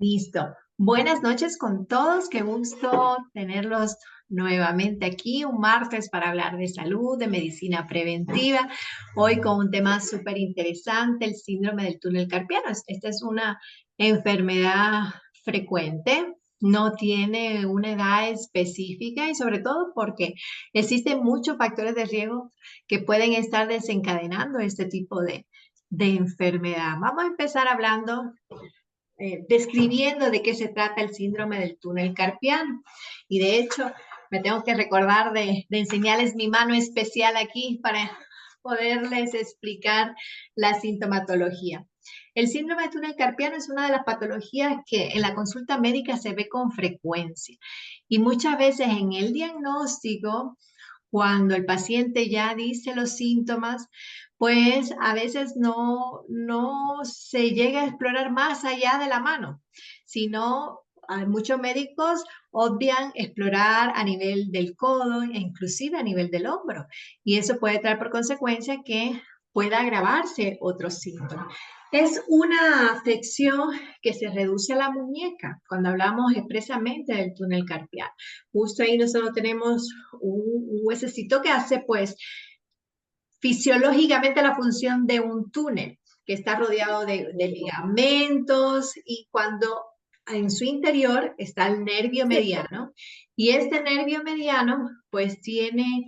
Listo. Buenas noches con todos. Qué gusto tenerlos nuevamente aquí un martes para hablar de salud, de medicina preventiva. Hoy con un tema súper interesante, el síndrome del túnel carpiano. Esta es una enfermedad frecuente, no tiene una edad específica y sobre todo porque existen muchos factores de riesgo que pueden estar desencadenando este tipo de enfermedad. Vamos a empezar hablando describiendo de qué se trata el síndrome del túnel carpiano. Y de hecho, me tengo que recordar de enseñarles mi mano especial aquí para poderles explicar la sintomatología. El síndrome del túnel carpiano es una de las patologías que en la consulta médica se ve con frecuencia y muchas veces en el diagnóstico, cuando el paciente ya dice los síntomas, pues a veces no se llega a explorar más allá de la mano, sino muchos médicos obvian explorar a nivel del codo e inclusive a nivel del hombro. Y eso puede traer por consecuencia que pueda agravarse otros síntomas. Es una afección que se reduce a la muñeca cuando hablamos expresamente del túnel carpiano. Justo ahí nosotros tenemos un huesecito que hace pues fisiológicamente la función de un túnel que está rodeado de ligamentos y cuando en su interior está el nervio mediano y este nervio mediano pues tiene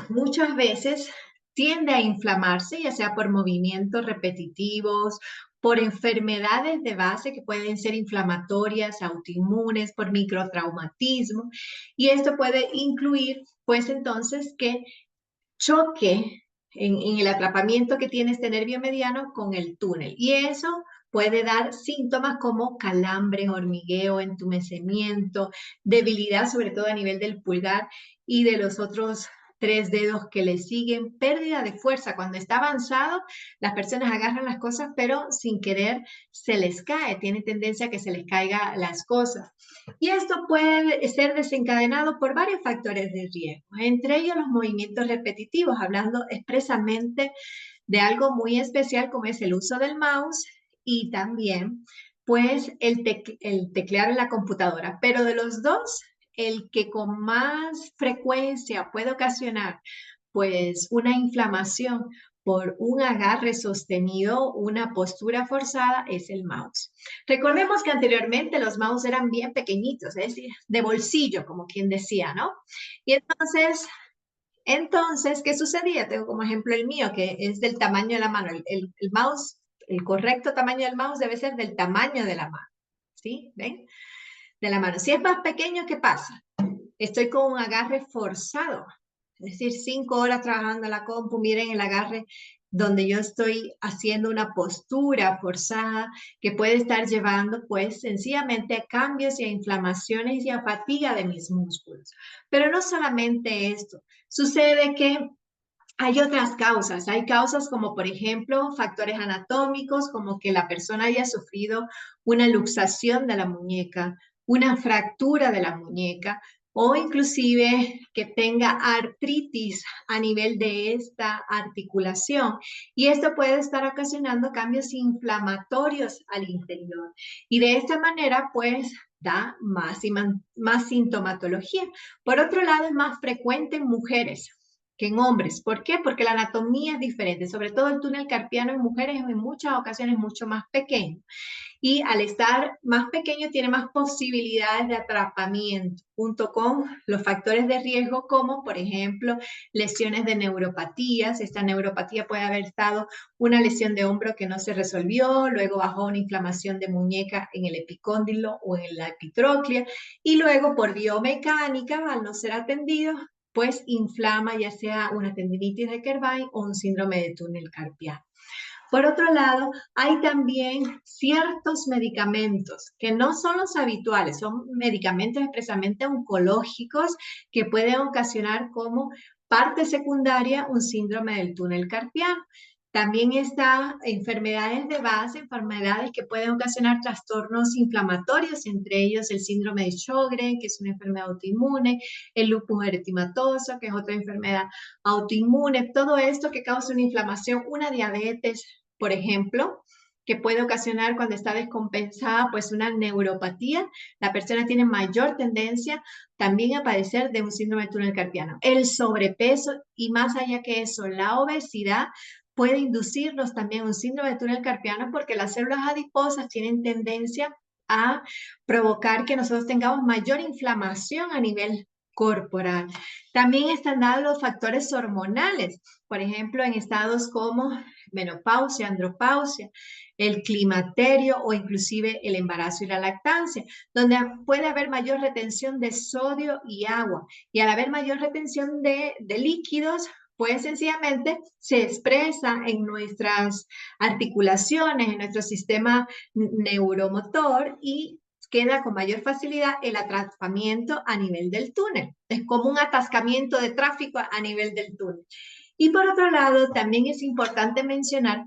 muchas veces tiende a inflamarse, ya sea por movimientos repetitivos, por enfermedades de base que pueden ser inflamatorias, autoinmunes, por microtraumatismo, y esto puede incluir, pues entonces, que choque en el atrapamiento que tiene este nervio mediano con el túnel. Y eso puede dar síntomas como calambre, hormigueo, entumecimiento, debilidad, sobre todo a nivel del pulgar y de los otros tres dedos que le siguen, pérdida de fuerza. Cuando está avanzado, las personas agarran las cosas, pero sin querer se les cae, tiene tendencia a que se les caigan las cosas. Y esto puede ser desencadenado por varios factores de riesgo, entre ellos los movimientos repetitivos, hablando expresamente de algo muy especial como es el uso del mouse y también pues el teclear en la computadora. Pero de los dos, el que con más frecuencia puede ocasionar pues una inflamación por un agarre sostenido, una postura forzada, es el mouse. Recordemos que anteriormente los mouse eran bien pequeñitos, es decir, de bolsillo, como quien decía, ¿no? Y entonces, ¿qué sucedía? Tengo como ejemplo el mío, que es del tamaño de la mano. El mouse, el correcto tamaño del mouse debe ser del tamaño de la mano, ¿sí? ¿Ven? De la mano. Si es más pequeño, ¿qué pasa? Estoy con un agarre forzado, es decir, 5 horas trabajando en la compu, miren el agarre donde yo estoy haciendo una postura forzada que puede estar llevando pues sencillamente a cambios y a inflamaciones y a fatiga de mis músculos. Pero no solamente esto, sucede que hay otras causas, hay causas como por ejemplo factores anatómicos, como que la persona haya sufrido una luxación de la muñeca, una fractura de la muñeca o inclusive que tenga artritis a nivel de esta articulación. Y esto puede estar ocasionando cambios inflamatorios al interior. Y de esta manera pues da más sintomatología. Por otro lado, es más frecuente en mujeres que en hombres. ¿Por qué? Porque la anatomía es diferente, sobre todo el túnel carpiano en mujeres es en muchas ocasiones mucho más pequeño y al estar más pequeño tiene más posibilidades de atrapamiento, junto con los factores de riesgo como, por ejemplo, lesiones de neuropatías. Esta neuropatía puede haber estado una lesión de hombro que no se resolvió, luego bajó una inflamación de muñeca en el epicóndilo o en la epitróclea y luego por biomecánica, al no ser atendido, pues inflama ya sea una tendinitis de Kerbein o un síndrome de túnel carpiano. Por otro lado, hay también ciertos medicamentos que no son los habituales, son medicamentos expresamente oncológicos que pueden ocasionar como parte secundaria un síndrome del túnel carpiano. También está enfermedades de base, enfermedades que pueden ocasionar trastornos inflamatorios, entre ellos el síndrome de Sjögren, que es una enfermedad autoinmune, el lupus eritematoso, que es otra enfermedad autoinmune, todo esto que causa una inflamación, una diabetes, por ejemplo, que puede ocasionar cuando está descompensada, pues una neuropatía. La persona tiene mayor tendencia también a padecer de un síndrome del túnel carpiano. El sobrepeso y más allá que eso, la obesidad puede inducirnos también un síndrome del túnel carpiano porque las células adiposas tienen tendencia a provocar que nosotros tengamos mayor inflamación a nivel corporal. También están dados los factores hormonales, por ejemplo, en estados como menopausia, andropausia, el climaterio o inclusive el embarazo y la lactancia, donde puede haber mayor retención de sodio y agua. Y al haber mayor retención de líquidos, pues sencillamente se expresa en nuestras articulaciones, en nuestro sistema neuromotor y queda con mayor facilidad el atrapamiento a nivel del túnel. Es como un atascamiento de tráfico a nivel del túnel. Y por otro lado, también es importante mencionar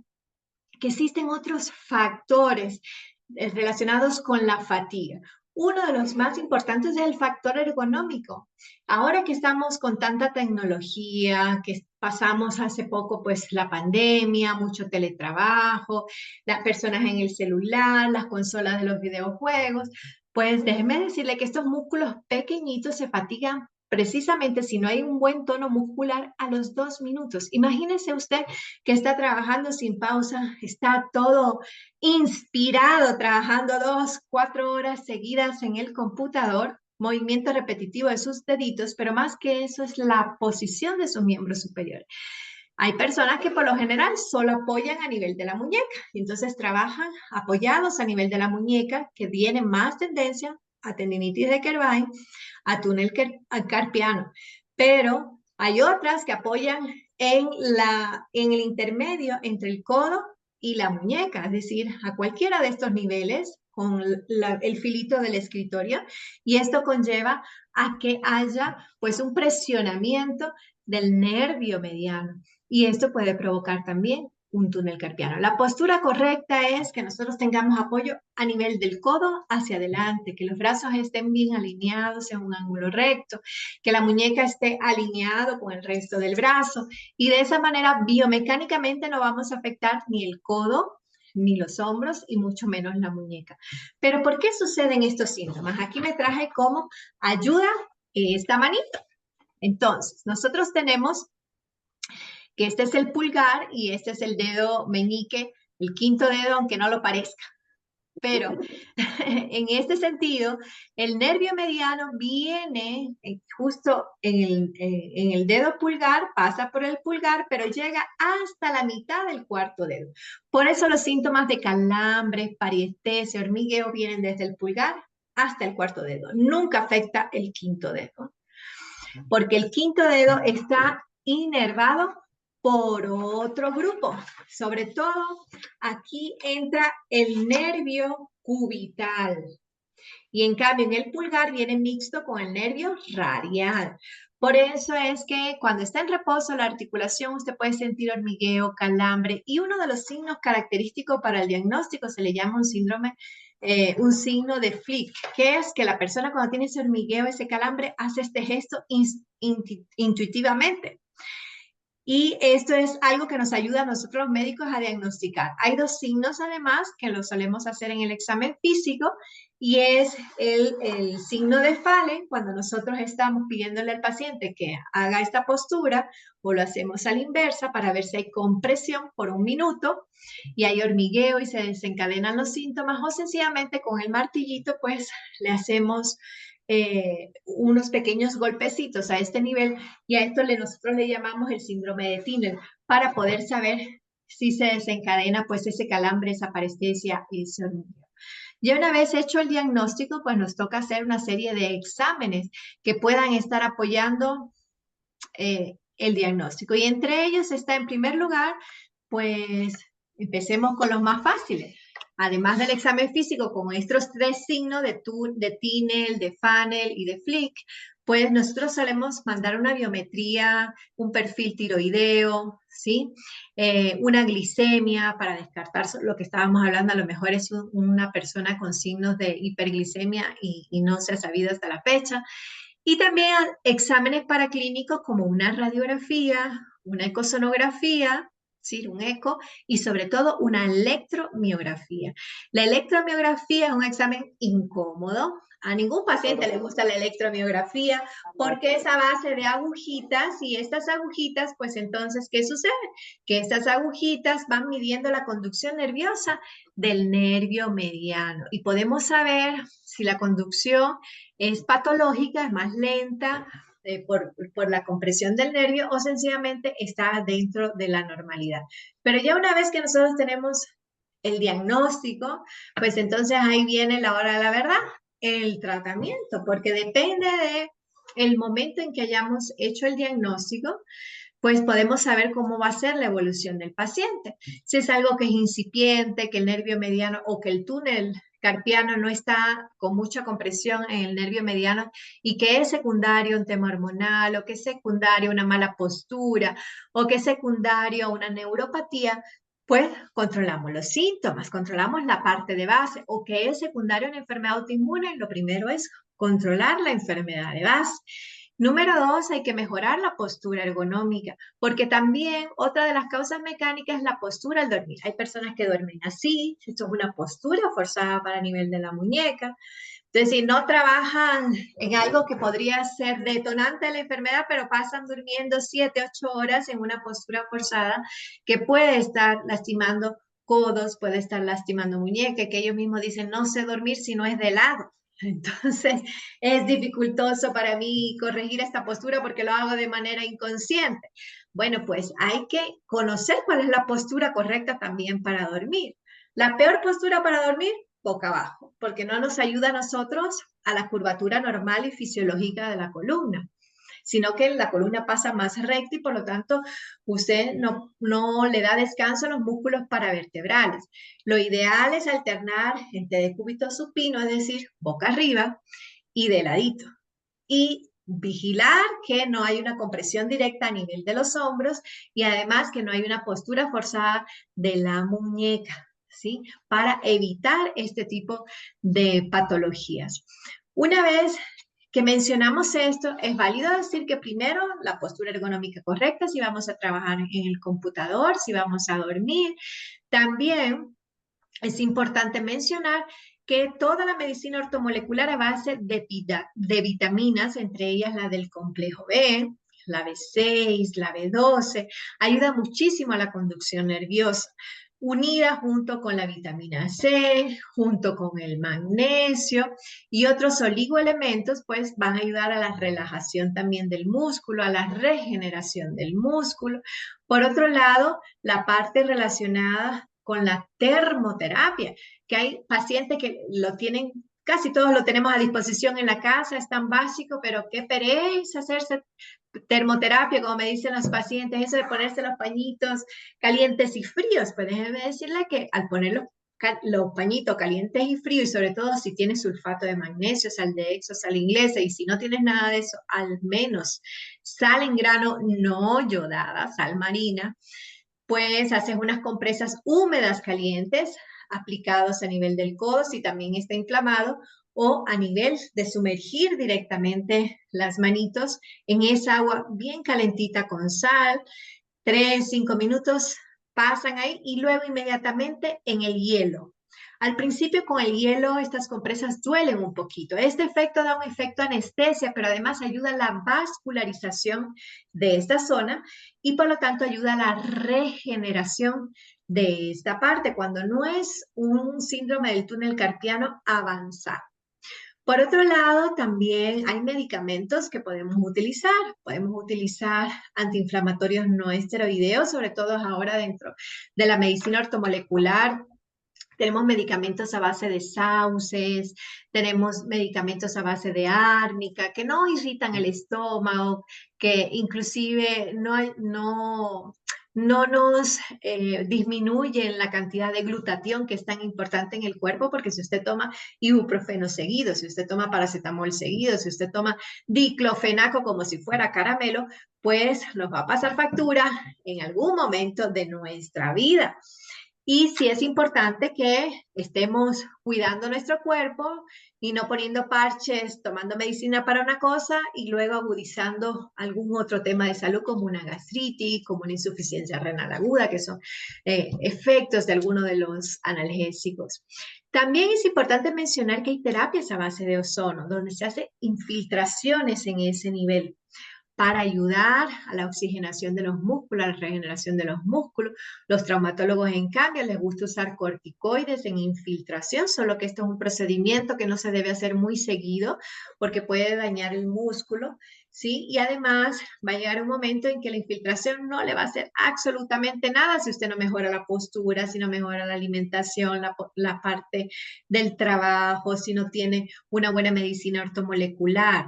que existen otros factores relacionados con la fatiga. Uno de los más importantes es el factor ergonómico. Ahora que estamos con tanta tecnología, que pasamos hace poco pues la pandemia, mucho teletrabajo, las personas en el celular, las consolas de los videojuegos, pues déjeme decirle que estos músculos pequeñitos se fatigan precisamente si no hay un buen tono muscular a los 2 minutos. Imagínese usted que está trabajando sin pausa, está todo inspirado, trabajando 2, 4 horas seguidas en el computador, movimiento repetitivo de sus deditos, pero más que eso es la posición de sus miembros superiores. Hay personas que por lo general solo apoyan a nivel de la muñeca, y entonces trabajan apoyados a nivel de la muñeca, que tienen más tendencia a tendinitis de Kerbein, a túnel carpiano, pero hay otras que apoyan en el intermedio entre el codo y la muñeca, es decir, a cualquiera de estos niveles con el filito del escritorio, y esto conlleva a que haya pues un presionamiento del nervio mediano, y esto puede provocar también un túnel carpiano. La postura correcta es que nosotros tengamos apoyo a nivel del codo hacia adelante, que los brazos estén bien alineados en un ángulo recto, que la muñeca esté alineado con el resto del brazo, y de esa manera biomecánicamente no vamos a afectar ni el codo, ni los hombros y mucho menos la muñeca. Pero ¿por qué suceden estos síntomas? Aquí me traje como ayuda esta manito. Entonces, nosotros tenemos que este es el pulgar y este es el dedo meñique, el quinto dedo, aunque no lo parezca. Pero en este sentido, el nervio mediano viene justo en el dedo pulgar, pasa por el pulgar, pero llega hasta la mitad del cuarto dedo. Por eso los síntomas de calambre, pariestesia, hormigueo vienen desde el pulgar hasta el cuarto dedo. Nunca afecta el quinto dedo, porque el quinto dedo está inervado por otro grupo. Sobre todo, aquí entra el nervio cubital. Y en cambio, en el pulgar viene mixto con el nervio radial. Por eso es que cuando está en reposo la articulación, usted puede sentir hormigueo, calambre, y uno de los signos característicos para el diagnóstico se le llama un síndrome, un signo de Flick, que es que la persona cuando tiene ese hormigueo, ese calambre, hace este gesto intuitivamente. Y esto es algo que nos ayuda a nosotros los médicos a diagnosticar. Hay dos signos además que lo solemos hacer en el examen físico y es el signo de Fallen, cuando nosotros estamos pidiéndole al paciente que haga esta postura o lo hacemos a la inversa para ver si hay compresión por 1 minuto y hay hormigueo y se desencadenan los síntomas, o sencillamente con el martillito pues le hacemos unos pequeños golpecitos a este nivel, y a esto nosotros le llamamos el síndrome de Tinel, para poder saber si se desencadena pues ese calambre, esa parestesia y ese hormigueo. Ya una vez hecho el diagnóstico, pues nos toca hacer una serie de exámenes que puedan estar apoyando el diagnóstico, y entre ellos está en primer lugar, pues empecemos con los más fáciles. Además del examen físico, con estos 3 signos de Tinel, de Funnel y de Flick, pues nosotros solemos mandar una biometría, un perfil tiroideo, ¿sí? Una glicemia para descartar lo que estábamos hablando. A lo mejor es una persona con signos de hiperglicemia y no se ha sabido hasta la fecha. Y también exámenes paraclínicos como una radiografía, una ecosonografía, ¿sí? Un eco y sobre todo una electromiografía. La electromiografía es un examen incómodo. A ningún paciente le gusta la electromiografía porque es a base de agujitas y estas agujitas, pues entonces, ¿qué sucede? Que estas agujitas van midiendo la conducción nerviosa del nervio mediano y podemos saber si la conducción es patológica, es más lenta, por la compresión del nervio o sencillamente está dentro de la normalidad. Pero ya una vez que nosotros tenemos el diagnóstico, pues entonces ahí viene la hora de la verdad, el tratamiento, porque depende de el momento en que hayamos hecho el diagnóstico, pues podemos saber cómo va a ser la evolución del paciente. Si es algo que es incipiente, que el nervio mediano o que el túnel carpiano no está con mucha compresión en el nervio mediano y que es secundario un tema hormonal o que es secundario una mala postura o que es secundario una neuropatía, pues controlamos los síntomas, controlamos la parte de base o que es secundario una enfermedad autoinmune, lo primero es controlar la enfermedad de base. Número 2, hay que mejorar la postura ergonómica, porque también otra de las causas mecánicas es la postura al dormir. Hay personas que duermen así, esto es una postura forzada para el nivel de la muñeca. Entonces, si no trabajan en algo que podría ser detonante de la enfermedad, pero pasan durmiendo 7, 8 horas en una postura forzada que puede estar lastimando codos, puede estar lastimando muñeca, que ellos mismos dicen, no sé dormir si no es de lado. Entonces, es dificultoso para mí corregir esta postura porque lo hago de manera inconsciente. Bueno, pues hay que conocer cuál es la postura correcta también para dormir. La peor postura para dormir, boca abajo, porque no nos ayuda a nosotros a la curvatura normal y fisiológica de la columna, sino que la columna pasa más recta y por lo tanto usted no le da descanso a los músculos paravertebrales. Lo ideal es alternar entre decúbito supino, es decir, boca arriba y de ladito. Y vigilar que no hay una compresión directa a nivel de los hombros y además que no hay una postura forzada de la muñeca, ¿sí? Para evitar este tipo de patologías. Una vez que mencionamos esto, es válido decir que primero la postura ergonómica correcta, si vamos a trabajar en el computador, si vamos a dormir. También es importante mencionar que toda la medicina ortomolecular a base de vitaminas, entre ellas la del complejo B, la B6, la B12, ayuda muchísimo a la conducción nerviosa, unida junto con la vitamina C, junto con el magnesio y otros oligoelementos, pues van a ayudar a la relajación también del músculo, a la regeneración del músculo. Por otro lado, la parte relacionada con la termoterapia, que hay pacientes que lo tienen, casi todos lo tenemos a disposición en la casa, es tan básico, pero qué pereza hacerse termoterapia, como me dicen los pacientes, eso de ponerse los pañitos calientes y fríos. Pues déjeme decirle que al poner los pañitos calientes y fríos, y sobre todo si tienes sulfato de magnesio, sal de Exo, sal inglesa, y si no tienes nada de eso, al menos sal en grano no yodada, sal marina, pues haces unas compresas húmedas calientes aplicados a nivel del codo si también está inflamado o a nivel de sumergir directamente las manitos en esa agua bien calentita con sal. 3, 5 minutos pasan ahí y luego inmediatamente en el hielo. Al principio con el hielo estas compresas duelen un poquito. Este efecto da un efecto anestesia, pero además ayuda a la vascularización de esta zona y por lo tanto ayuda a la regeneración de esta parte cuando no es un síndrome del túnel carpiano avanzado. Por otro lado, también hay medicamentos que podemos utilizar. Podemos utilizar antiinflamatorios no esteroideos, sobre todo ahora dentro de la medicina ortomolecular. Tenemos medicamentos a base de sauces, tenemos medicamentos a base de árnica, que no irritan el estómago, que inclusive no nos disminuyen la cantidad de glutatión que es tan importante en el cuerpo, porque si usted toma ibuprofeno seguido, si usted toma paracetamol seguido, si usted toma diclofenaco como si fuera caramelo, pues nos va a pasar factura en algún momento de nuestra vida. Y sí es importante que estemos cuidando nuestro cuerpo y no poniendo parches, tomando medicina para una cosa y luego agudizando algún otro tema de salud como una gastritis, como una insuficiencia renal aguda, que son efectos de alguno de los analgésicos. También es importante mencionar que hay terapias a base de ozono, donde se hacen infiltraciones en ese nivel para ayudar a la oxigenación de los músculos, a la regeneración de los músculos. Los traumatólogos, en cambio, les gusta usar corticoides en infiltración, solo que esto es un procedimiento que no se debe hacer muy seguido porque puede dañar el músculo, ¿sí? Y además va a llegar un momento en que la infiltración no le va a hacer absolutamente nada si usted no mejora la postura, si no mejora la alimentación, la parte del trabajo, si no tiene una buena medicina ortomolecular.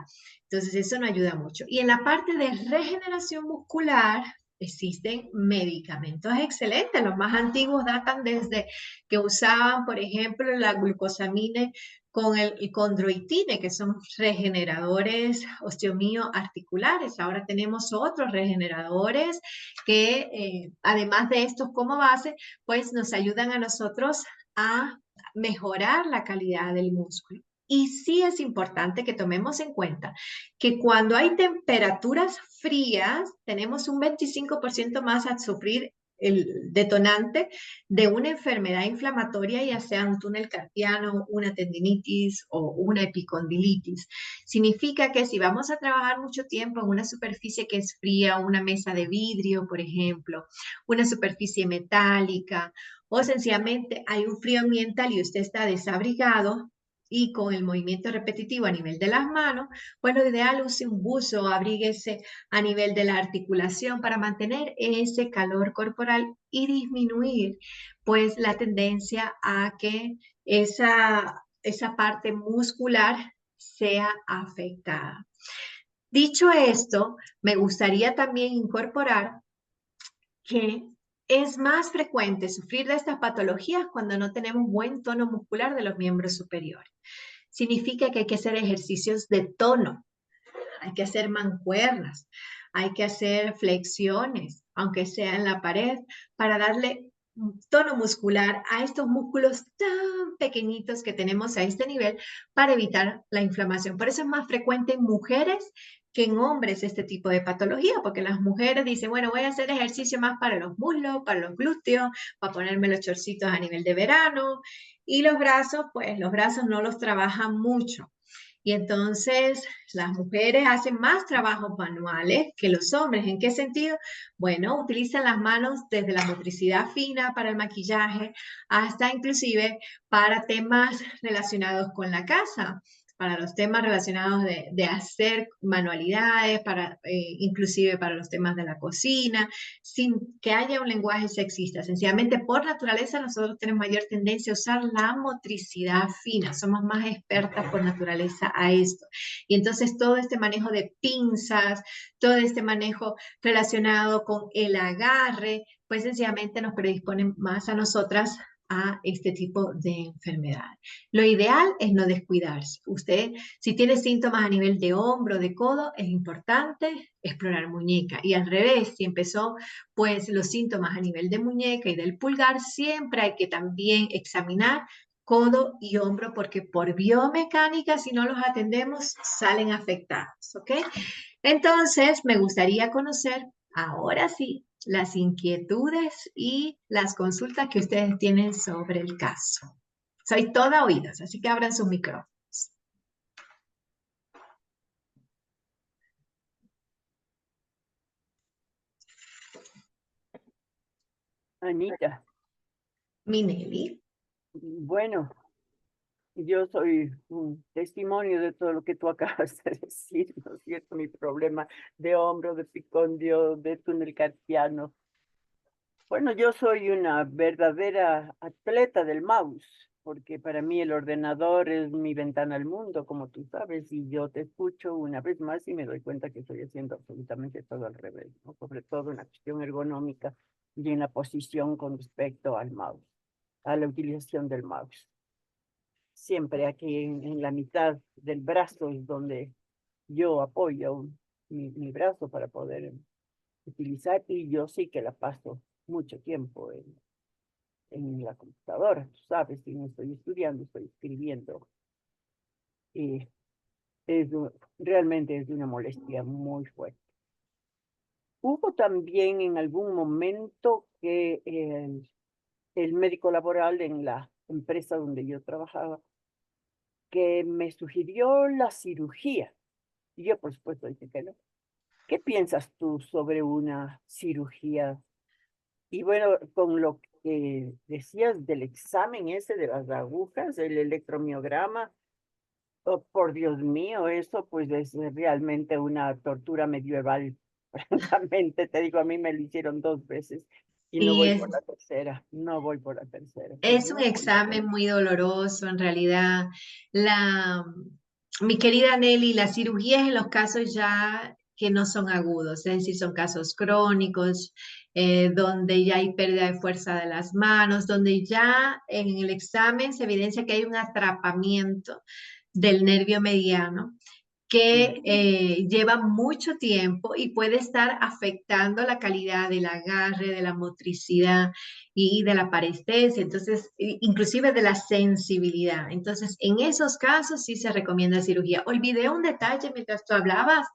Entonces, eso no ayuda mucho. Y en la parte de regeneración muscular, existen medicamentos excelentes. Los más antiguos datan desde que usaban, por ejemplo, la glucosamina con el condroitine, que son regeneradores osteomioarticulares. Ahora tenemos otros regeneradores que, además de estos como base, pues nos ayudan a nosotros a mejorar la calidad del músculo. Y sí es importante que tomemos en cuenta que cuando hay temperaturas frías, tenemos un 25% más a sufrir el detonante de una enfermedad inflamatoria, ya sea un túnel carpiano, una tendinitis o una epicondilitis. Significa que si vamos a trabajar mucho tiempo en una superficie que es fría, una mesa de vidrio, por ejemplo, una superficie metálica, o sencillamente hay un frío ambiental y usted está desabrigado, y con el movimiento repetitivo a nivel de las manos, pues lo ideal use un buzo, abríguese a nivel de la articulación para mantener ese calor corporal y disminuir pues la tendencia a que esa parte muscular sea afectada. Dicho esto, me gustaría también incorporar que es más frecuente sufrir de estas patologías cuando no tenemos buen tono muscular de los miembros superiores. Significa que hay que hacer ejercicios de tono, hay que hacer mancuernas, hay que hacer flexiones, aunque sea en la pared, para darle un tono muscular a estos músculos tan pequeñitos que tenemos a este nivel para evitar la inflamación. Por eso es más frecuente en mujeres que en hombres este tipo de patología, porque las mujeres dicen, bueno, voy a hacer ejercicio más para los muslos, para los glúteos, para ponerme los chorcitos a nivel de verano, y los brazos, pues los brazos no los trabajan mucho. Y entonces las mujeres hacen más trabajos manuales que los hombres. ¿En qué sentido? Bueno, utilizan las manos desde la motricidad fina para el maquillaje hasta inclusive para temas relacionados con la casa, para los temas relacionados de hacer manualidades, para, inclusive para los temas de la cocina, sin que haya un lenguaje sexista. Sencillamente, por naturaleza, nosotros tenemos mayor tendencia a usar la motricidad fina. Somos más expertas por naturaleza a esto. Y entonces todo este manejo de pinzas, todo este manejo relacionado con el agarre, pues sencillamente nos predisponen más a nosotras a este tipo de enfermedades. Lo ideal es no descuidarse. Usted, si tiene síntomas a nivel de hombro, de codo, es importante explorar muñeca. Y al revés, si empezó pues los síntomas a nivel de muñeca y del pulgar, siempre hay que también examinar codo y hombro porque por biomecánica, si no los atendemos, salen afectados, ¿ok? Entonces, me gustaría conocer ahora sí las inquietudes y las consultas que ustedes tienen sobre el caso. Soy toda oídos, así que abran sus micrófonos. Anita, Minelli. bueno, yo soy un testimonio de todo lo que tú acabas de decir, ¿no es cierto? Mi problema de hombro, de picondio, de túnel carpiano. Bueno, yo soy una verdadera atleta del mouse, porque para mí el ordenador es mi ventana al mundo, como tú sabes, y yo te escucho una vez más y me doy cuenta que estoy haciendo absolutamente todo al revés, ¿no? Sobre todo en la cuestión ergonómica y en la posición con respecto al mouse, a la utilización del mouse. Siempre aquí en la mitad del brazo es donde yo apoyo mi brazo para poder utilizar y yo sí que la paso mucho tiempo en la computadora, tú sabes, si no estoy estudiando, estoy escribiendo. Y realmente es una molestia muy fuerte. Hubo también en algún momento que el médico laboral en la empresa donde yo trabajaba, que me sugirió la cirugía. Y yo, por supuesto, dije que no. ¿Qué piensas tú sobre una cirugía? Y bueno, con lo que decías del examen ese de las agujas, el electromiograma, oh, por Dios mío, eso pues es realmente una tortura medieval. Francamente, te digo, a mí me lo hicieron 2 veces y no Y voy por la tercera, no voy por la tercera, es un no voy por examen la... muy doloroso en realidad. La, Mi querida Nelly, la cirugía es en los casos ya que no son agudos, es decir, son casos crónicos, donde ya hay pérdida de fuerza de las manos, donde ya en el examen se evidencia que hay un atrapamiento del nervio mediano que lleva mucho tiempo y puede estar afectando la calidad del agarre, de la motricidad y de la parestesia, entonces, inclusive de la sensibilidad. Entonces, en esos casos sí se recomienda cirugía. Olvidé un detalle mientras tú hablabas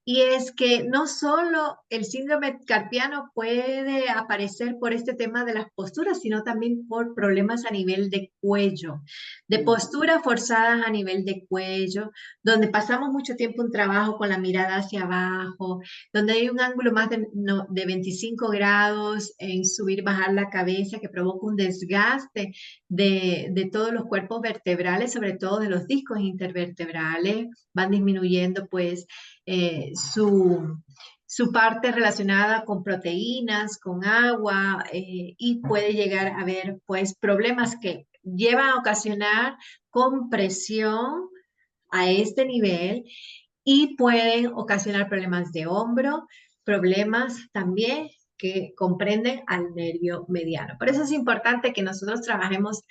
y es que no solo el síndrome carpiano puede aparecer por este tema de las posturas, sino también por problemas a nivel de cuello, de Ujú. posturas forzadas a nivel de cuello, donde pasamos mucho tiempo en trabajo con la mirada hacia abajo, donde hay un ángulo más de 25 grados en subir, bajar la cabeza, que provoca un desgaste de todos los cuerpos vertebrales, sobre todo de los discos intervertebrales, van disminuyendo pues su parte relacionada con proteínas, con agua, y puede llegar a haber pues problemas que llevan a ocasionar compresión a este nivel y pueden ocasionar problemas de hombro, problemas también que comprenden al nervio mediano. Por eso es importante que nosotros trabajemos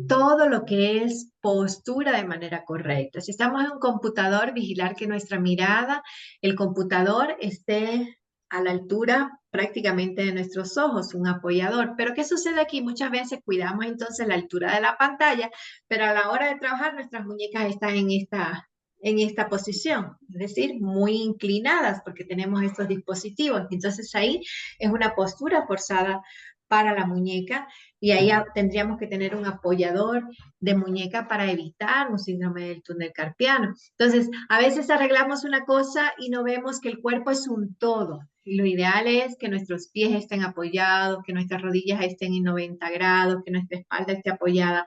todo lo que es postura de manera correcta. Si estamos en un computador, vigilar que nuestra mirada, el computador esté a la altura prácticamente de nuestros ojos, un apoyador. Pero ¿qué sucede aquí? Muchas veces cuidamos entonces la altura de la pantalla, pero a la hora de trabajar nuestras muñecas están en esta posición, es decir, muy inclinadas porque tenemos estos dispositivos. Entonces ahí es una postura forzada para la muñeca y ahí tendríamos que tener un apoyador de muñeca para evitar un síndrome del túnel carpiano. Entonces, a veces arreglamos una cosa y no vemos que el cuerpo es un todo. Y lo ideal es que nuestros pies estén apoyados, que nuestras rodillas estén en 90 grados, que nuestra espalda esté apoyada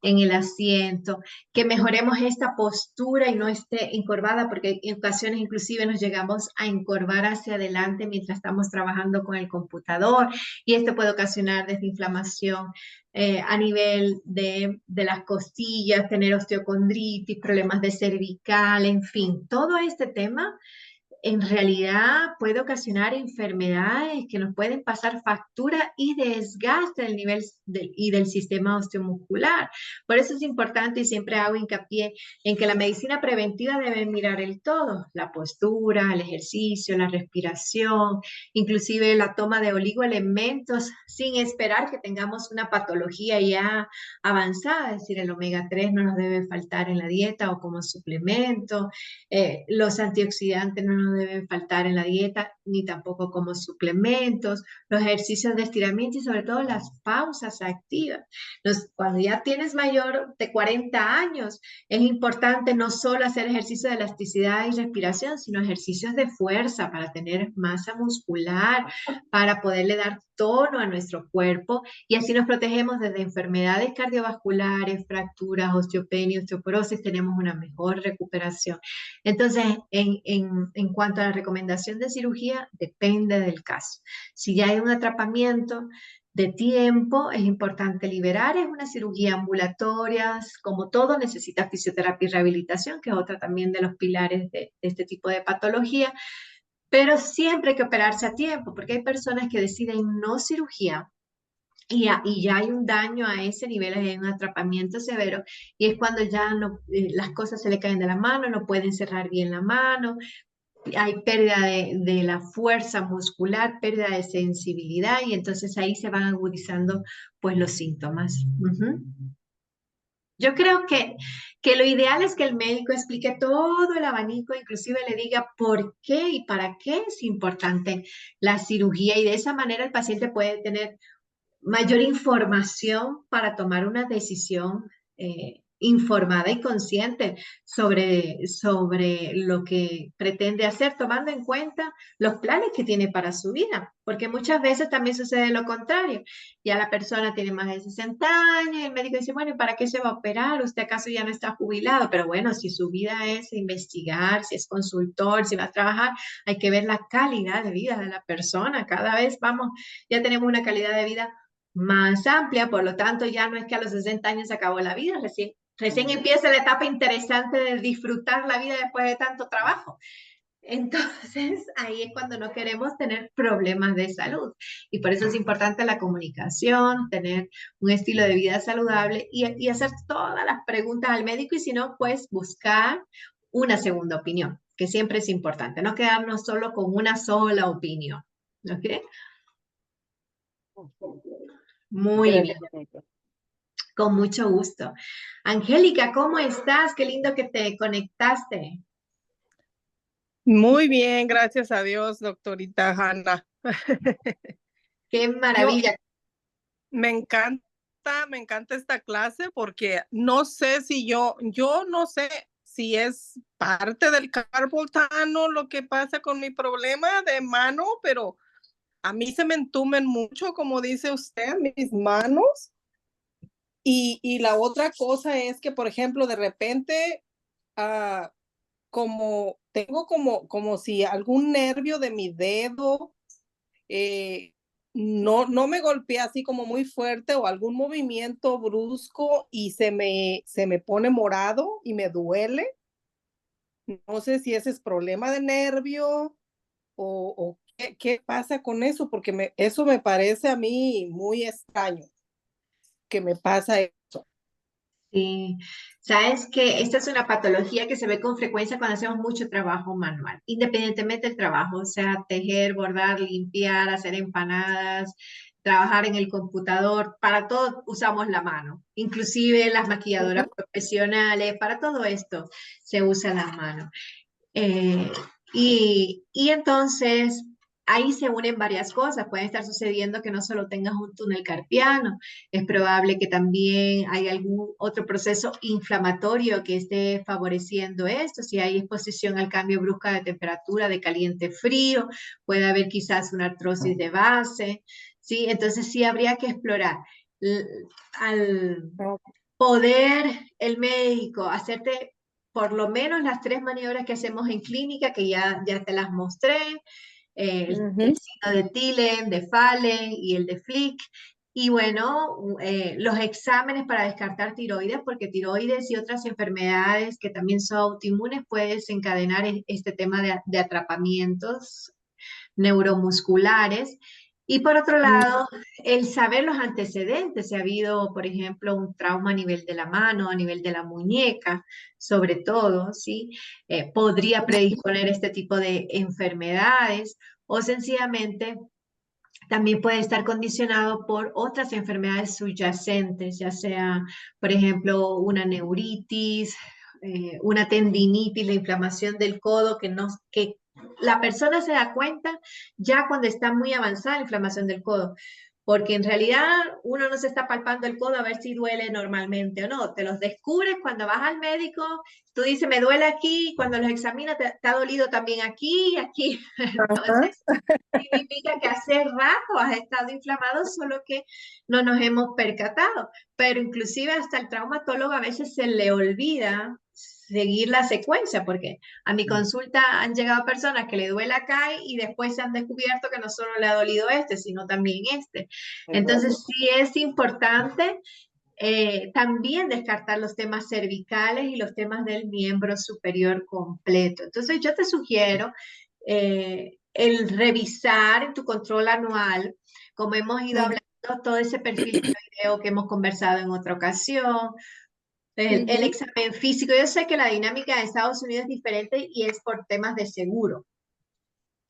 en el asiento, que mejoremos esta postura y no esté encorvada, porque en ocasiones inclusive nos llegamos a encorvar hacia adelante mientras estamos trabajando con el computador y esto puede ocasionar desinflamación a nivel de las costillas, tener osteocondritis, problemas de cervical, en fin, todo este tema en realidad puede ocasionar enfermedades que nos pueden pasar factura y desgaste del nivel y del sistema osteomuscular. Por eso es importante y siempre hago hincapié en que la medicina preventiva debe mirar el todo, la postura, el ejercicio, la respiración, inclusive la toma de oligoelementos sin esperar que tengamos una patología ya avanzada, es decir, el omega 3 no nos debe faltar en la dieta o como suplemento, los antioxidantes no nos deben faltar en la dieta, ni tampoco como suplementos, los ejercicios de estiramiento y sobre todo las pausas activas. Cuando ya tienes mayor de 40 años, es importante no solo hacer ejercicios de elasticidad y respiración, sino ejercicios de fuerza para tener masa muscular, para poderle dar tono a nuestro cuerpo y así nos protegemos desde enfermedades cardiovasculares, fracturas, osteopenia, osteoporosis, tenemos una mejor recuperación. Entonces, en cuanto a la recomendación de cirugía, depende del caso. Si ya hay un atrapamiento de tiempo, es importante liberar, es una cirugía ambulatoria, como todo necesita fisioterapia y rehabilitación, que es otra también de los pilares de este tipo de patología, pero siempre hay que operarse a tiempo, porque hay personas que deciden no cirugía y ya hay un daño a ese nivel, hay un atrapamiento severo, y es cuando ya no, las cosas se le caen de la mano, no pueden cerrar bien la mano, hay pérdida de la fuerza muscular, pérdida de sensibilidad y entonces ahí se van agudizando pues los síntomas. Ujú. Yo creo que lo ideal es que el médico explique todo el abanico, inclusive le diga por qué y para qué es importante la cirugía y de esa manera el paciente puede tener mayor información para tomar una decisión informada y consciente sobre lo que pretende hacer, tomando en cuenta los planes que tiene para su vida, porque muchas veces también sucede lo contrario. Ya la persona tiene más de 60 años y el médico dice, bueno, ¿y para qué se va a operar? ¿Usted acaso ya no está jubilado? Pero bueno, si su vida es investigar, si es consultor, si va a trabajar, hay que ver la calidad de vida de la persona. Cada vez vamos, ya tenemos una calidad de vida más amplia, por lo tanto ya no es que a los 60 años se acabó la vida, recién empieza la etapa interesante de disfrutar la vida después de tanto trabajo. Entonces, ahí es cuando no queremos tener problemas de salud. Y por eso es importante la comunicación, tener un estilo de vida saludable y hacer todas las preguntas al médico y si no, pues buscar una segunda opinión, que siempre es importante, no quedarnos solo con una sola opinión. ¿Ok? Muy bien. Gracias, Anita. Con mucho gusto. Angélica, ¿cómo estás? Qué lindo que te conectaste. Muy bien, gracias a Dios, doctorita Hanna. Qué Yo maravilla. me encanta esta clase porque no sé si yo no sé si es parte del carpal tunnel lo que pasa con mi problema de mano, pero a mí se me entumen mucho, como dice usted, mis manos. Y la otra cosa es que, por ejemplo, de repente, ah, como tengo como si algún nervio de mi dedo no me golpea así como muy fuerte o algún movimiento brusco y se me pone morado y me duele. No sé si ese es problema de nervio o qué pasa con eso, porque eso me parece a mí muy extraño que me pasa eso. Sí, sabes que esta es una patología que se ve con frecuencia cuando hacemos mucho trabajo manual, independientemente del trabajo, o sea, tejer, bordar, limpiar, hacer empanadas, trabajar en el computador, para todo usamos la mano, inclusive las maquilladoras profesionales, para todo esto se usa la mano. Eh, y entonces ahí se unen varias cosas. Puede estar sucediendo que no solo tengas un túnel carpiano, es probable que también hay algún otro proceso inflamatorio que esté favoreciendo esto. Si hay exposición al cambio brusca de temperatura, de caliente-frío, puede haber quizás una artrosis de base, ¿sí? Entonces sí habría que explorar. L- Al poder el médico hacerte por lo menos las 3 maniobras que hacemos en clínica, que ya te las mostré, el signo de Tillen, de Fallen y el de Flick. Y bueno, los exámenes para descartar tiroides, porque tiroides y otras enfermedades que también son autoinmunes pueden desencadenar este tema de atrapamientos neuromusculares. Y por otro lado, el saber los antecedentes, si ha habido, por ejemplo, un trauma a nivel de la mano, a nivel de la muñeca, sobre todo, ¿sí? Podría predisponer este tipo de enfermedades o sencillamente también puede estar condicionado por otras enfermedades subyacentes, ya sea, por ejemplo, una neuritis, una tendinitis, la inflamación del codo, que la persona se da cuenta ya cuando está muy avanzada la inflamación del codo. Porque en realidad uno no se está palpando el codo a ver si duele normalmente o no. Te los descubres cuando vas al médico, tú dices, me duele aquí, y cuando los examinas, te ha dolido también aquí y aquí. Ajá. Entonces, significa que hace rato has estado inflamado, solo que no nos hemos percatado. Pero inclusive hasta el traumatólogo a veces se le olvida seguir la secuencia, porque a mi consulta han llegado personas que le duele acá y después se han descubierto que no solo le ha dolido este, sino también este. Entonces sí es importante también descartar los temas cervicales y los temas del miembro superior completo. Entonces yo te sugiero el revisar tu control anual, como hemos ido hablando, todo ese perfil tiroideo que hemos conversado en otra ocasión, el examen físico. Yo sé que la dinámica de Estados Unidos es diferente y es por temas de seguro,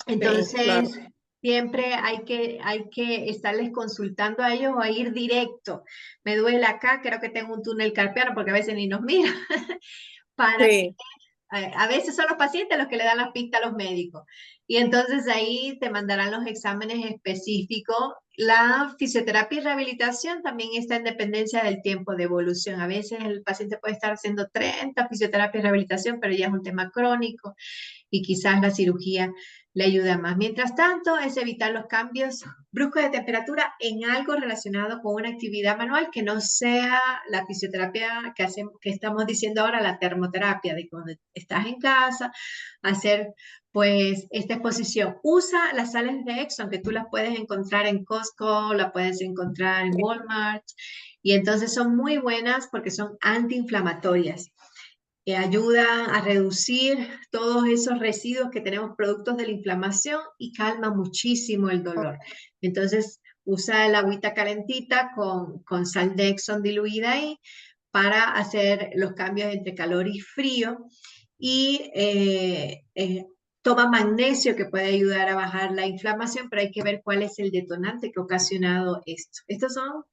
claro. Entonces, siempre hay que estarles consultando a ellos o a ir directo. Me duele acá, creo que tengo un túnel carpiano, porque a veces ni nos mira, para que Sí, a veces son los pacientes los que le dan las pistas a los médicos. Y entonces ahí te mandarán los exámenes específicos. La fisioterapia y rehabilitación también está en dependencia del tiempo de evolución. A veces el paciente puede estar haciendo 30 fisioterapia y rehabilitación, pero ya es un tema crónico y quizás la cirugía le ayuda más. Mientras tanto, es evitar los cambios bruscos de temperatura en algo relacionado con una actividad manual que no sea la fisioterapia que hacemos, que estamos diciendo ahora, la termoterapia, de cuando estás en casa, hacer pues esta exposición. Usa las sales de Exxon, que tú las puedes encontrar en Costco, la puedes encontrar en Walmart, y entonces son muy buenas porque son antiinflamatorias que ayuda a reducir todos esos residuos que tenemos productos de la inflamación y calma muchísimo el dolor. Entonces, usa el agüita calentita con sal de Epsom diluida ahí para hacer los cambios entre calor y frío y toma magnesio que puede ayudar a bajar la inflamación, pero hay que ver cuál es el detonante que ha ocasionado esto. Estas son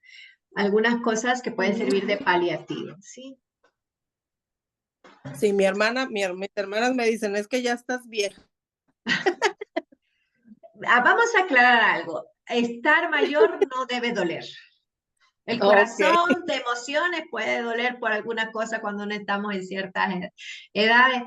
algunas cosas que pueden servir de paliativo, ¿sí? sí, mis hermanas me dicen, es que ya estás vieja. Vamos a aclarar algo. Estar mayor no debe doler. El Ok, corazón de emociones puede doler por alguna cosa cuando no estamos en ciertas edades,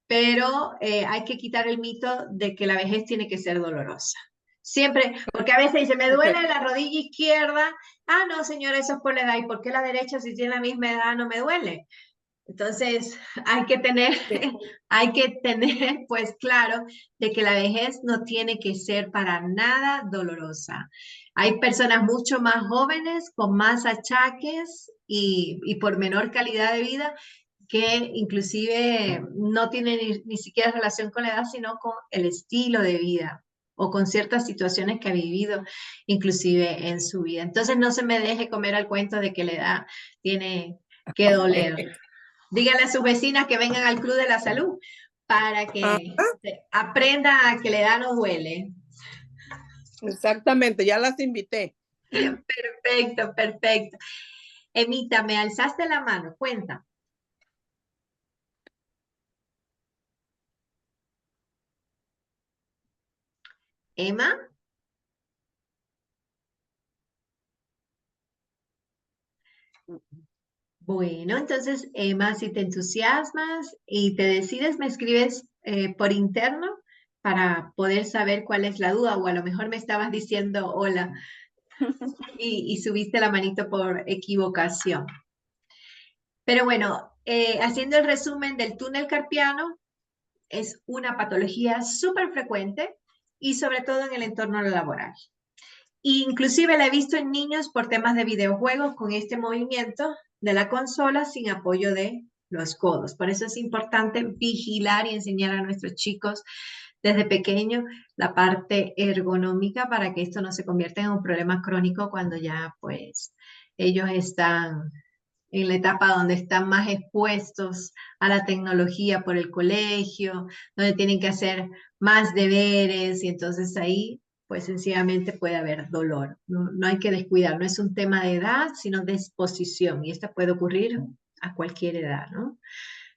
pero hay que quitar el mito de que la vejez tiene que ser dolorosa. Siempre, porque a veces dice, me duele perfecto. la rodilla izquierda. Ah, no, señora, eso es por la edad. ¿Y por qué la derecha, si tiene la misma edad, no me duele? Entonces, Sí. hay que tener pues claro de que la vejez no tiene que ser para nada dolorosa. Hay personas mucho más jóvenes con más achaques y por menor calidad de vida que inclusive no tienen ni siquiera relación con la edad, sino con el estilo de vida o con ciertas situaciones que ha vivido inclusive en su vida. Entonces, no se me deje comer al cuento de que la edad tiene que doler. Dígale a sus vecinas que vengan al Club de la Salud para Ah, que aprenda a que la edad no duele. exactamente, ya las invité. Perfecto, perfecto. Emita, me alzaste la mano, cuenta. Emma, bueno, entonces Emma, si te entusiasmas y te decides, me escribes por interno para poder saber cuál es la duda o a lo mejor me estabas diciendo hola y subiste la manito por equivocación. Pero bueno, haciendo el resumen del túnel carpiano, es una patología súper frecuente y sobre todo en el entorno laboral. Inclusive la he visto en niños por temas de videojuegos con este movimiento de la consola sin apoyo de los codos. Por eso es importante vigilar y enseñar a nuestros chicos desde pequeño la parte ergonómica para que esto no se convierta en un problema crónico cuando ya pues ellos están en la etapa donde están más expuestos a la tecnología por el colegio, donde tienen que hacer más deberes y entonces ahí pues sencillamente puede haber dolor. No, no hay que descuidar, no es un tema de edad, sino de exposición y esta puede ocurrir a cualquier edad, ¿no?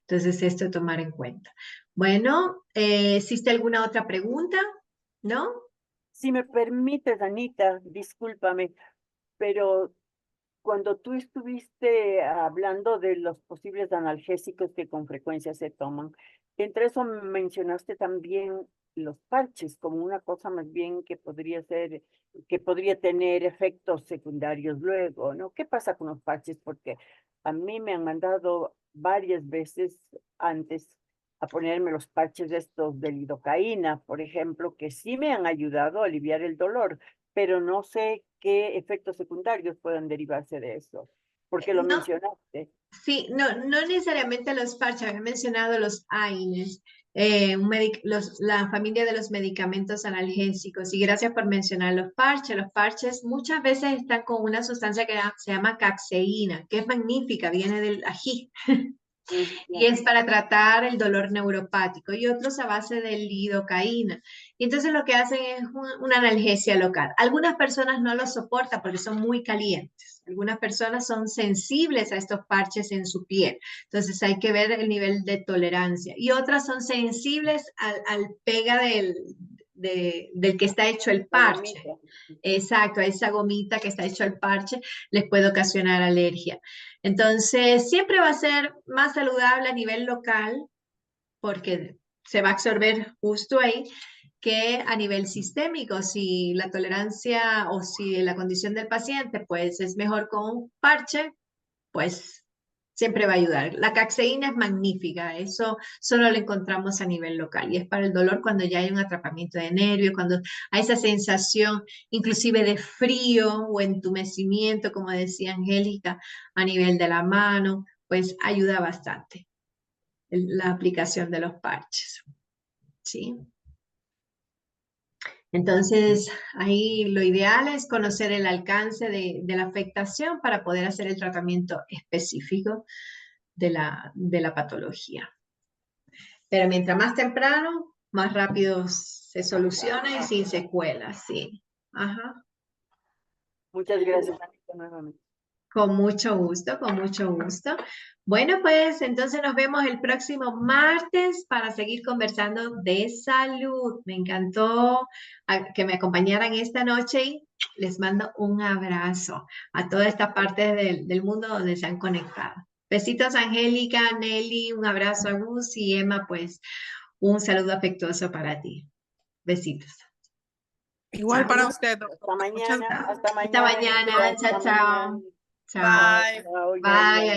Entonces esto tomar en cuenta. Bueno, ¿existe alguna otra pregunta? ¿No? Si me permites, Anita, discúlpame, pero cuando tú estuviste hablando de los posibles analgésicos que con frecuencia se toman, entre eso mencionaste también los parches como una cosa más bien que podría ser, que podría tener efectos secundarios luego, ¿no? ¿Qué pasa con los parches? Porque a mí me han mandado varias veces antes a ponerme los parches estos de lidocaína, por ejemplo, que sí me han ayudado a aliviar el dolor, pero no sé qué efectos secundarios puedan derivarse de eso, porque lo No, mencionaste. sí, no, no necesariamente los parches, había mencionado los AINES, la familia de los medicamentos analgésicos, y gracias por mencionar los parches. Los parches muchas veces están con una sustancia que se llama caxeína, que es magnífica, viene del ají. Y es para tratar el dolor neuropático y otros a base de lidocaína. Y entonces lo que hacen es una analgesia local. Algunas personas no lo soportan porque son muy calientes. Algunas personas son sensibles a estos parches en su piel. Entonces hay que ver el nivel de tolerancia. Y otras son sensibles al pega del que está hecho el parche. Exacto, a esa gomita que está hecho el parche les puede ocasionar alergia. Entonces, siempre va a ser más saludable a nivel local porque se va a absorber justo ahí que a nivel sistémico. Si la tolerancia o si la condición del paciente pues es mejor con un parche, pues siempre va a ayudar. La caxeína es magnífica, eso solo lo encontramos a nivel local y es para el dolor cuando ya hay un atrapamiento de nervios, cuando hay esa sensación inclusive de frío o entumecimiento, como decía Angélica, a nivel de la mano, pues ayuda bastante la aplicación de los parches. ¿Sí? Entonces, ahí lo ideal es conocer el alcance de la afectación para poder hacer el tratamiento específico de la patología. Pero mientras más temprano, más rápido se soluciona y sin secuelas, sí. Ajá. Muchas gracias, Anita, nuevamente. Con mucho gusto, con mucho gusto. Bueno, pues entonces nos vemos el próximo martes para seguir conversando de salud. Me encantó que me acompañaran esta noche y les mando un abrazo a toda esta parte del mundo donde se han conectado. Besitos, Angélica, Nelly, un abrazo a Gus y Emma, pues un saludo afectuoso para ti. Besitos. Igual Chao. para usted. Hasta mañana, hasta Hasta mañana. mañana. Chao, chao. Chao. Bye. Chao, Bye.